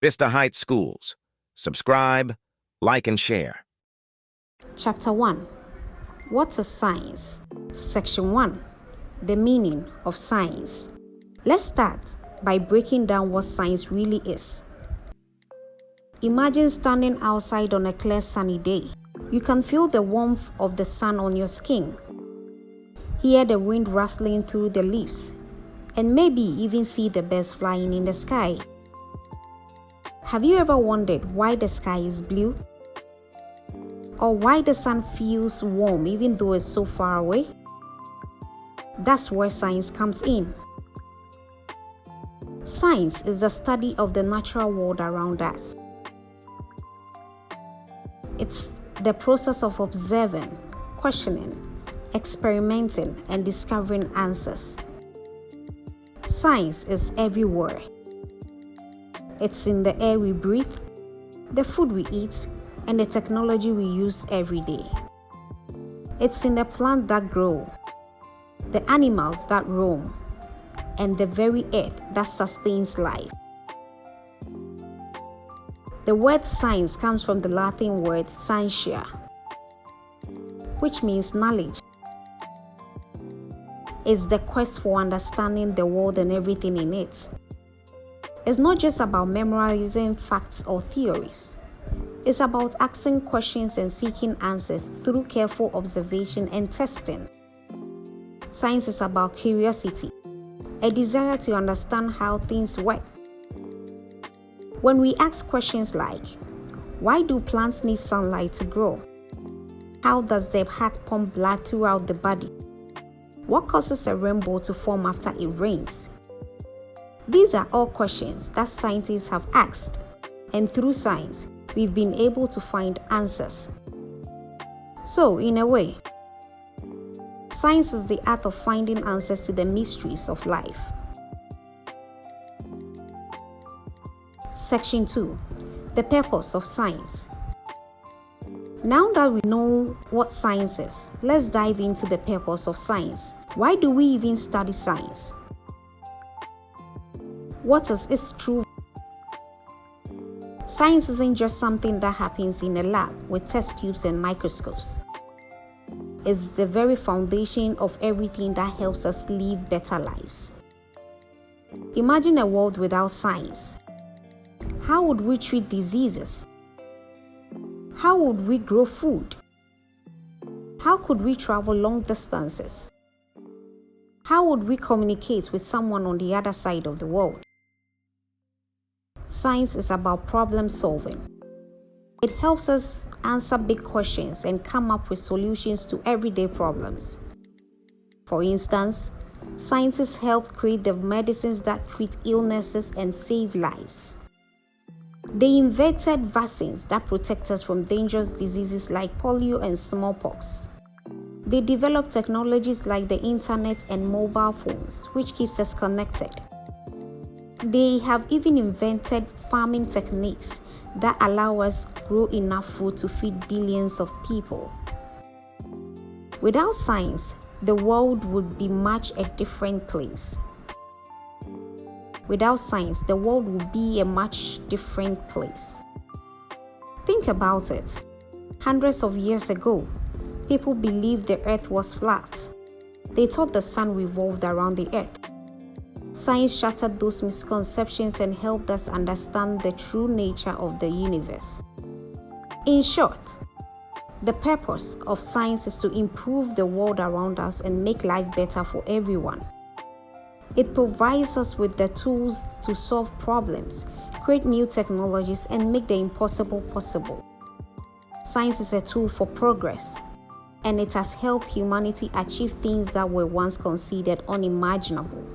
Vista Heights Schools. Subscribe, like, and share. Chapter 1. What is science? Section 1. The meaning of science. Let's start by breaking down what science really is. Imagine standing outside on a clear sunny day. You can feel the warmth of the sun on your skin, hear the wind rustling through the leaves, and maybe even see the birds flying in the sky. Have you ever wondered why the sky is blue? Or why the sun feels warm even though it's so far away? That's where science comes in. Science is the study of the natural world around us. It's the process of observing, questioning, experimenting, and discovering answers. Science is everywhere. It's in the air we breathe, the food we eat, and the technology we use every day. It's in the plants that grow, the animals that roam, and the very earth that sustains life. The word science comes from the Latin word scientia, which means knowledge. It's the quest for understanding the world and everything in it. It's not just about memorizing facts or theories. It's about asking questions and seeking answers through careful observation and testing. Science is about curiosity, a desire to understand how things work. When we ask questions like, why do plants need sunlight to grow? How does their heart pump blood throughout the body? What causes a rainbow to form after it rains? These are all questions that scientists have asked, and through science, we've been able to find answers. So, in a way, science is the art of finding answers to the mysteries of life. Section 2. The purpose of science. Now that we know what science is, let's dive into the purpose of science. Why do we even study science? What is its true? Science isn't just something that happens in a lab with test tubes and microscopes. It's the very foundation of everything that helps us live better lives. Imagine a world without science. How would we treat diseases? How would we grow food? How could we travel long distances? How would we communicate with someone on the other side of the world? Science is about problem solving. It helps us answer big questions and come up with solutions to everyday problems. For instance, scientists helped create the medicines that treat illnesses and save lives. They invented vaccines that protect us from dangerous diseases like polio and smallpox. They developed technologies like the internet and mobile phones, which keeps us connected. They have even invented farming techniques that allow us to grow enough food to feed billions of people. Without science, the world would be much a different place. Without science, the world would be a much different place. Think about it. Hundreds of years ago, people believed the earth was flat. They thought the sun revolved around the earth. Science shattered those misconceptions and helped us understand the true nature of the universe. In short, the purpose of science is to improve the world around us and make life better for everyone. It provides us with the tools to solve problems, create new technologies, and make the impossible possible. Science is a tool for progress, and it has helped humanity achieve things that were once considered unimaginable.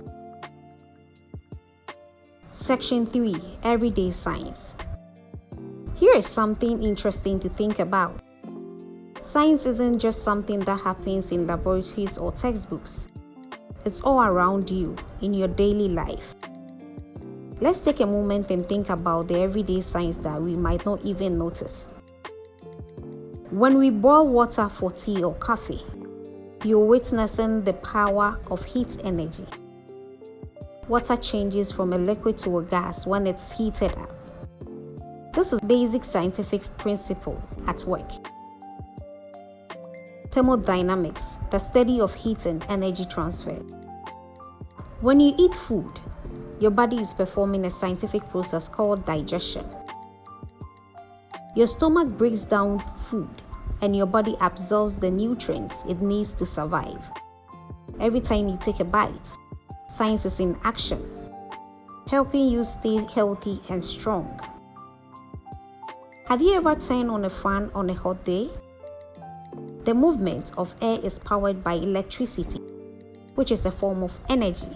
Section 3. Everyday Science. Here is something interesting to think about. Science isn't just something that happens in laboratories or textbooks. It's all around you, in your daily life. Let's take a moment and think about the everyday science that we might not even notice. When we boil water for tea or coffee, you're witnessing the power of heat energy. Water changes from a liquid to a gas when it's heated up. This is basic scientific principle at work. Thermodynamics, the study of heat and energy transfer. When you eat food, your body is performing a scientific process called digestion. Your stomach breaks down food and your body absorbs the nutrients it needs to survive. Every time you take a bite, science is in action, helping you stay healthy and strong. Have you ever turned on a fan on a hot day? The movement of air is powered by electricity, which is a form of energy.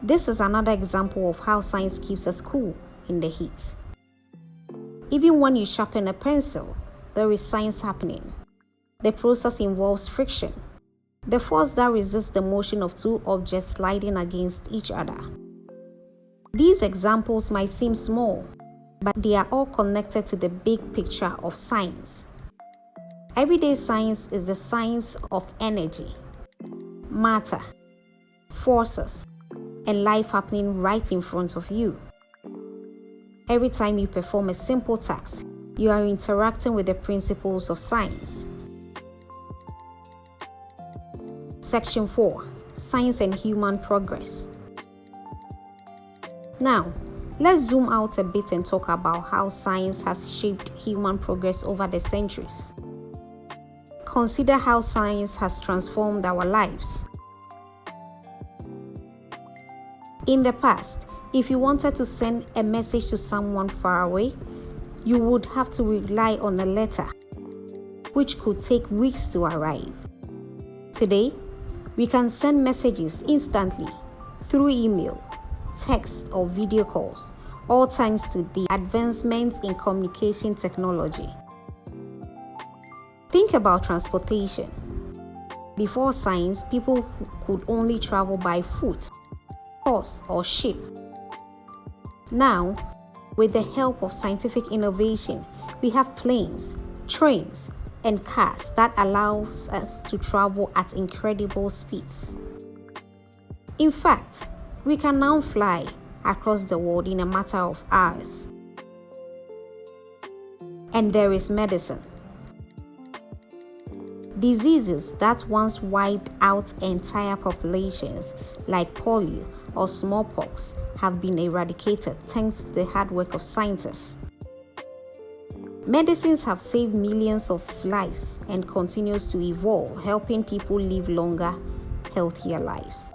This is another example of how science keeps us cool in the heat. Even when you sharpen a pencil, there is science happening. The process involves friction, the force that resists the motion of two objects sliding against each other. These examples might seem small, but they are all connected to the big picture of science. Everyday science is the science of energy, matter, forces, and life happening right in front of you. Every time you perform a simple task, you are interacting with the principles of science. Section 4. Science and Human Progress. Now, let's zoom out a bit and talk about how science has shaped human progress over the centuries. Consider how science has transformed our lives. In the past, if you wanted to send a message to someone far away, you would have to rely on a letter, which could take weeks to arrive. Today, we can send messages instantly through email, text, or video calls, all thanks to the advancements in communication technology. Think about transportation. Before science, people could only travel by foot, horse, or ship. Now, with the help of scientific innovation, we have planes, trains, and cars that allows us to travel at incredible speeds. In fact, we can now fly across the world in a matter of hours. And there is medicine. Diseases that once wiped out entire populations, like polio or smallpox, have been eradicated thanks to the hard work of scientists. Medicines have saved millions of lives and continues to evolve, helping people live longer, healthier lives.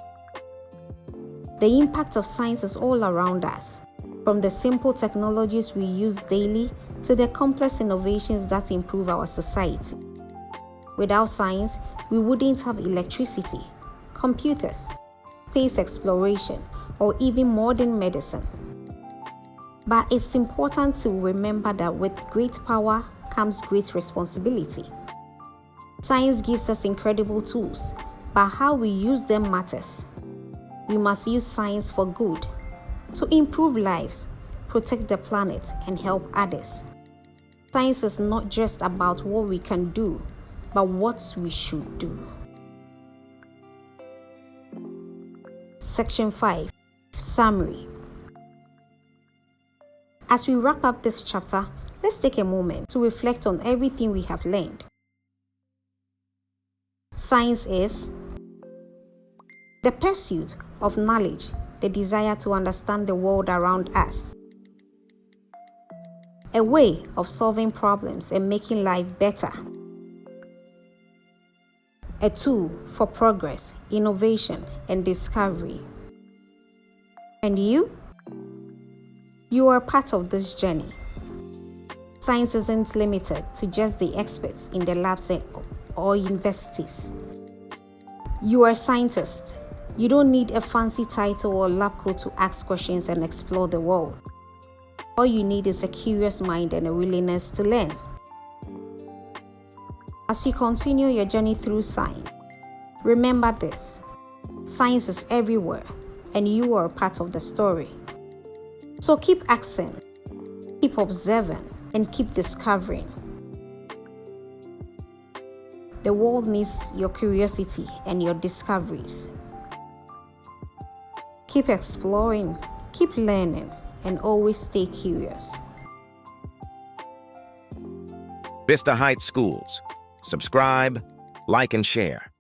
The impact of science is all around us, from the simple technologies we use daily to the complex innovations that improve our society. Without science, we wouldn't have electricity, computers, space exploration, or even modern medicine. But it's important to remember that with great power comes great responsibility. Science gives us incredible tools, but how we use them matters. We must use science for good, to improve lives, protect the planet, and help others. Science is not just about what we can do, but what we should do. Section 5. Summary. As we wrap up this chapter, let's take a moment to reflect on everything we have learned. Science is the pursuit of knowledge, the desire to understand the world around us. A way of solving problems and making life better. A tool for progress, innovation, and discovery. And you? You are part of this journey. Science isn't limited to just the experts in the labs or universities. You are a scientist. You don't need a fancy title or lab coat to ask questions and explore the world. All you need is a curious mind and a willingness to learn. As you continue your journey through science, remember this: science is everywhere, and you are a part of the story. So keep asking, keep observing, and keep discovering. The world needs your curiosity and your discoveries. Keep exploring, keep learning, and always stay curious. Vista Heights Schools. Subscribe, like, and share.